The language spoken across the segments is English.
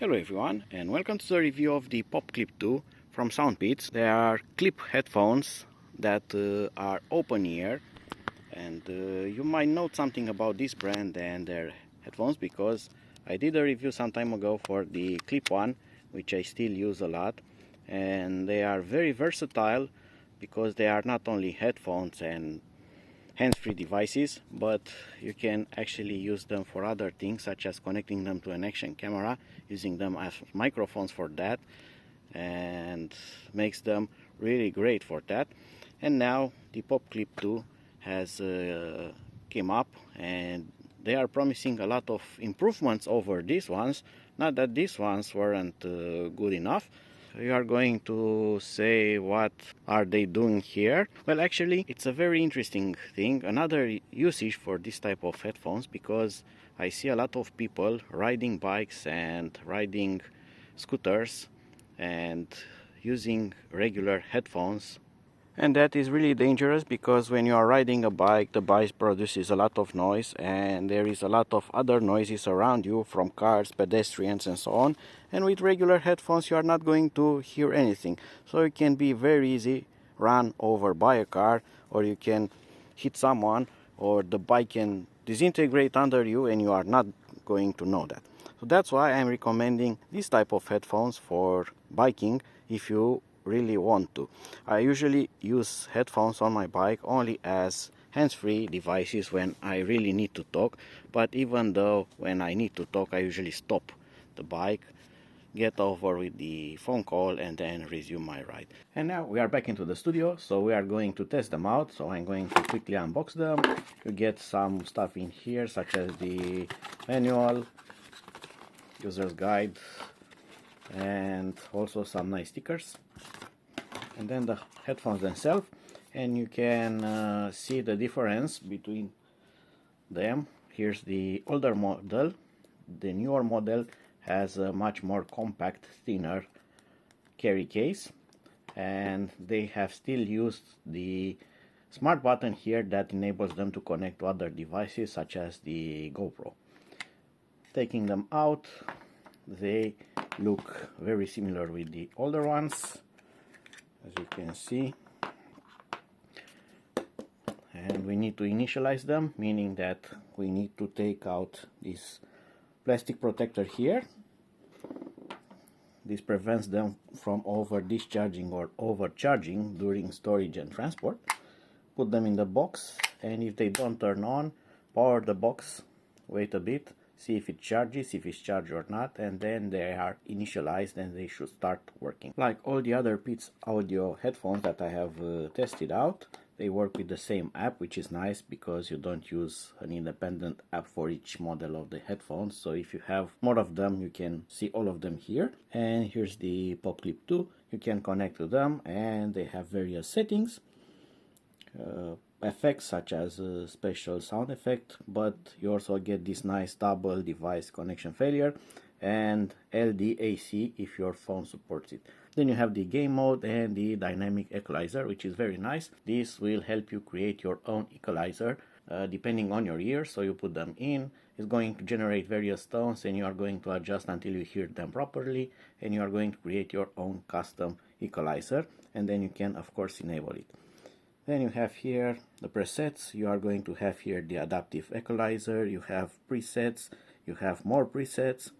Hello everyone, and welcome to the review of the Pop Clip 2 from SoundPEATS. They are clip headphones that are open ear, and you might know something about this brand and their headphones because I did a review some time ago for the Clip 1, which I still use a lot, and they are very versatile because they are not only headphones and hands-free devices, but you can actually use them for other things, such as connecting them to an action camera, using them as microphones for that, and makes them really great for that. And now the Pop Clip 2 has came up, and they are promising a lot of improvements over these ones. Not that these ones weren't good enough. You are going to say, what are they doing here? Well, actually, it's a very interesting thing, another usage for this type of headphones, because I see a lot of people riding bikes and riding scooters and using regular headphones. And that is really dangerous because when you are riding a bike, the bike produces a lot of noise, and there is a lot of other noises around you from cars, pedestrians, and so on. And with regular headphones, you are not going to hear anything. So it can be very easy run over by a car, or you can hit someone, or the bike can disintegrate under you, and you are not going to know that. So that's why I'm recommending this type of headphones for biking if you really want to. I usually use headphones on my bike only as hands-free devices when I really need to talk, but even though when I need to talk, I usually stop the bike, get over with the phone call, and then resume my ride. And now we are back into the studio, so we are going to test them out. So I'm going to quickly unbox them. You get some stuff in here, such as the manual, user's guide, and also some nice stickers. And then the headphones themselves, and you can see the difference between them. Here's the older model. The newer model has a much more compact, thinner carry case, and they have still used the smart button here that enables them to connect to other devices such as the GoPro. Taking them out, they look very similar with the older ones, as you can see. And we need to initialize them, meaning that we need to take out this plastic protector here. This prevents them from over discharging or overcharging during storage and transport. Put them in the box, and if they don't turn on, power the box, wait a bit, see if it charges, if it's charged or not, and then they are initialized and they should start working. Like all the other Peats audio headphones that I have tested out, they work with the same app, which is nice because you don't use an independent app for each model of the headphones. So if you have more of them, you can see all of them here. And here's the Pop Clip 2. You can connect to them, and they have various settings. Effects such as a special sound effect, but you also get this nice double device connection failure and LDAC if your phone supports it. Then you have the game mode and the dynamic equalizer, which is very nice. This will help you create your own equalizer depending on your ears. So you put them in, it's going to generate various tones, and you are going to adjust until you hear them properly, and you are going to create your own custom equalizer, and then you can of course enable it. Then you have here the presets. You are going to have here the adaptive equalizer, you have presets, you have more presets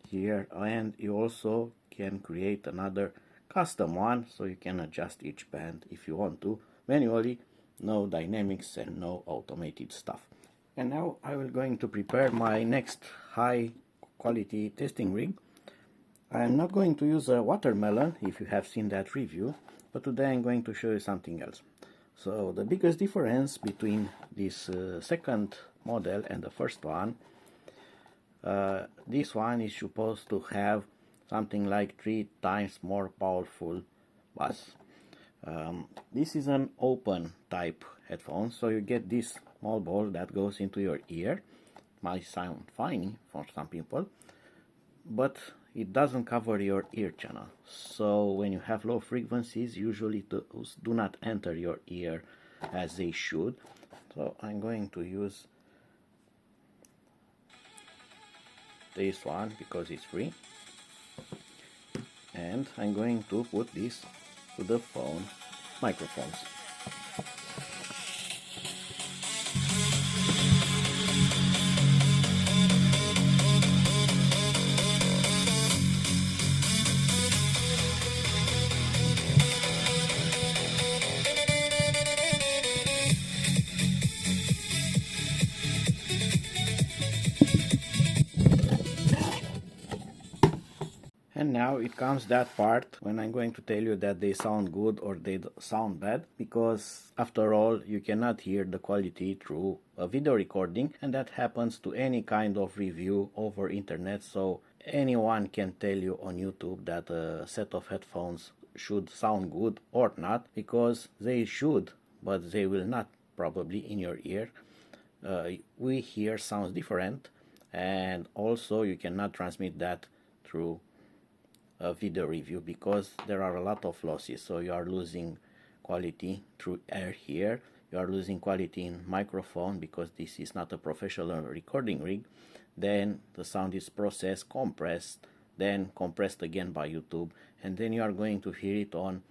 here, and you also can create another custom one, so you can adjust each band if you want to manually. No dynamics and no automated stuff. And now I will going to prepare my next high quality testing rig. I am not going to use a watermelon if you have seen that review, but today I'm going to show you something else. So the biggest difference between this second model and the first one, this one is supposed to have something like 3 times more powerful bass. This is an open type headphone, so you get this small ball that goes into your ear. Might sound funny for some people, but it doesn't cover your ear channel. So when you have low frequencies, usually those do not enter your ear as they should. So I'm going to use this one because it's free. and I'm going to put this to the phone microphones. And now it comes that part when I'm going to tell you that they sound good or they sound bad, because after all you cannot hear the quality through a video recording, and that happens to any kind of review over internet. So anyone can tell you on YouTube that a set of headphones should sound good or not, because they should, but they will not probably in your ear. We hear sounds different, and also you cannot transmit that through a video review because there are a lot of losses. So you are losing quality through air here, you are losing quality in microphone because this is not a professional recording rig. Then the sound is processed, compressed, then compressed again by YouTube, and then you are going to hear it on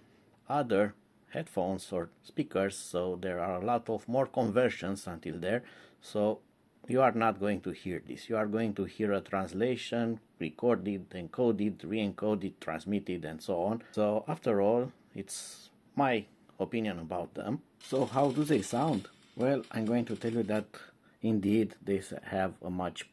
other headphones or speakers. So there are a lot of more conversions until there. So you are not going to hear this. You are going to hear a translation, recorded, encoded, re-encoded, transmitted, and so on. So after all, it's my opinion about them. So how do they sound? Well, I'm going to tell you that indeed they have a much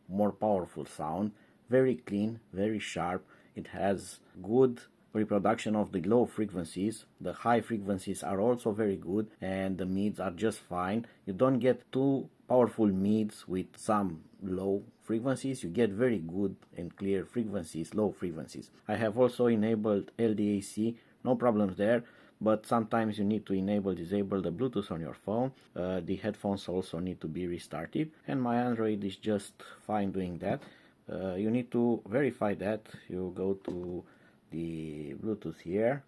more powerful sound, very clean, very sharp. It has good reproduction of the low frequencies. The high frequencies are also very good, and the mids are just fine. You don't get too powerful mids with some low frequencies. You get very good and clear frequencies, low frequencies. I have also enabled LDAC, no problems there, but sometimes you need to disable the Bluetooth on your phone. The headphones also need to be restarted, and my Android is just fine doing that. You need to verify that. You go to the Bluetooth here,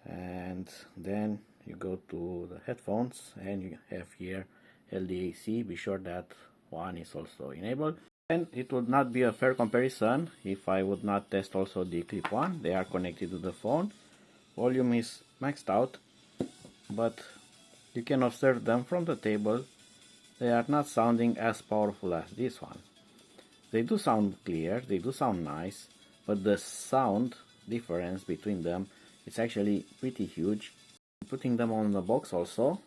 and then you go to the headphones, and you have here LDAC. Be sure that one is also enabled. And it would not be a fair comparison if I would not test also the clip one. They are connected to the phone. Volume is maxed out, but you can observe them from the table. They are not sounding as powerful as this one. They do sound clear, they do sound nice, but the sound difference between them is actually pretty huge. Putting them on the box also,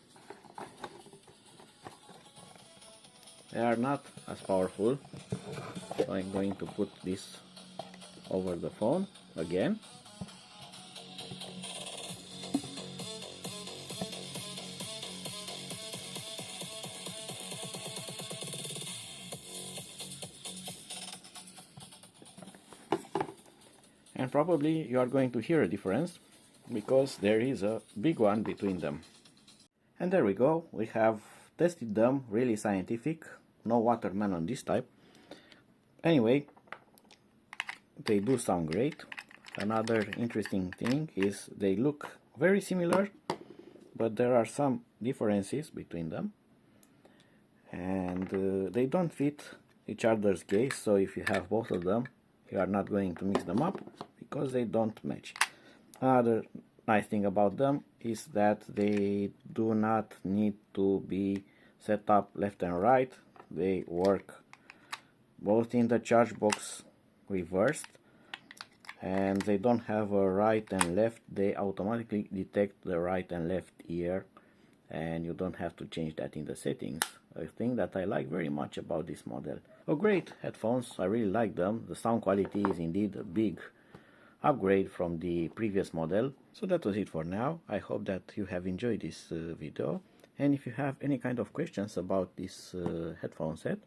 they are not as powerful. So I'm going to put this over the phone again. And probably you are going to hear a difference because there is a big one between them. And there we go, we have tested them, really scientific, no watermelon this type. Anyway, they do sound great. Another interesting thing is they look very similar, but there are some differences between them, and they don't fit each other's case. So if you have both of them, you are not going to mix them up because they don't match. Another nice thing about them is that they do not need to be set up left and right. They work both in the charge box reversed, and they don't have a right and left. They automatically detect the right and left ear, and you don't have to change that in the settings. A thing that I like very much about this model. Oh, great headphones, I really like them. The sound quality is indeed a big upgrade from the previous model. So that was it for now. I hope that you have enjoyed this video, and if you have any kind of questions about this headphone set,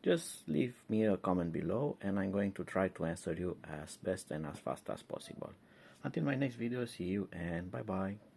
just leave me a comment below, and I'm going to try to answer you as best and as fast as possible. Until my next video, see you and bye bye.